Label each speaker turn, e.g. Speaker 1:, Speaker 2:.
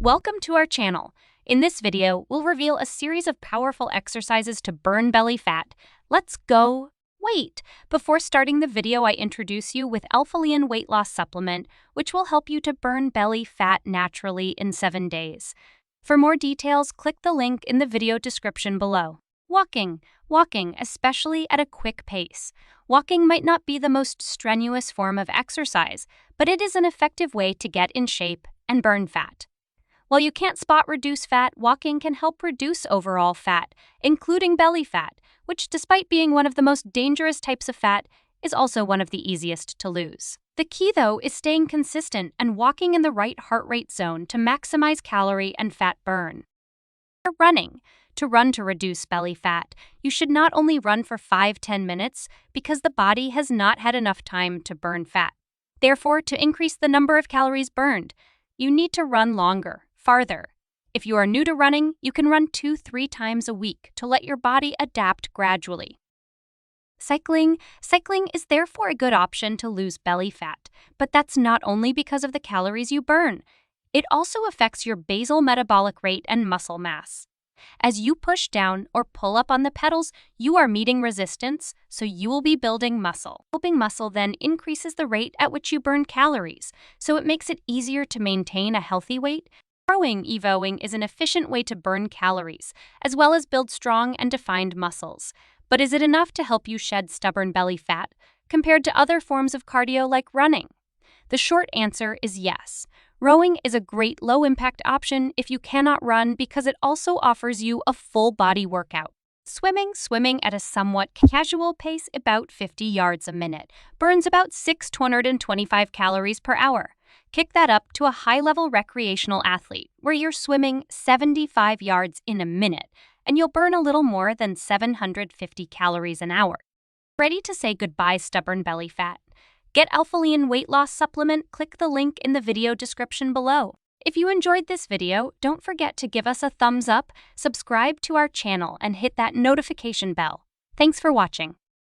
Speaker 1: Welcome to our channel. In this video, we'll reveal a series of powerful exercises to burn belly fat. Let's go! Wait! Before starting the video, I introduce you with Alpha-Liin weight loss supplement, which will help you to burn belly fat naturally in 7 days. For more details, click the link in the video description below. Walking, especially at a quick pace. Walking might not be the most strenuous form of exercise, but it is an effective way to get in shape and burn fat. While you can't spot reduce fat, walking can help reduce overall fat, including belly fat, which, despite being one of the most dangerous types of fat, is also one of the easiest to lose. The key, though, is staying consistent and walking in the right heart rate zone to maximize calorie and fat burn. Running. To run to reduce belly fat, you should not only run for 5-10 minutes because the body has not had enough time to burn fat. Therefore, to increase the number of calories burned, you need to run longer, farther. If you are new to running, you can run 2-3 times a week to let your body adapt gradually. Cycling is therefore a good option to lose belly fat, but that's not only because of the calories you burn. It also affects your basal metabolic rate and muscle mass. As you push down or pull up on the pedals, you are meeting resistance, so you will be building muscle. Building muscle then increases the rate at which you burn calories, so it makes it easier to maintain a healthy weight. Evoing is an efficient way to burn calories, as well as build strong and defined muscles. But is it enough to help you shed stubborn belly fat compared to other forms of cardio like running? The short answer is yes. Rowing is a great low-impact option if you cannot run because it also offers you a full-body workout. Swimming at a somewhat casual pace, about 50 yards a minute, burns about 625 calories per hour. Kick that up to a high-level recreational athlete where you're swimming 75 yards in a minute, and you'll burn a little more than 750 calories an hour. Ready to say goodbye, stubborn belly fat? Get Alpha-Liin weight loss supplement, click the link in the video description below. If you enjoyed this video, don't forget to give us a thumbs up, subscribe to our channel, and hit that notification bell. Thanks for watching.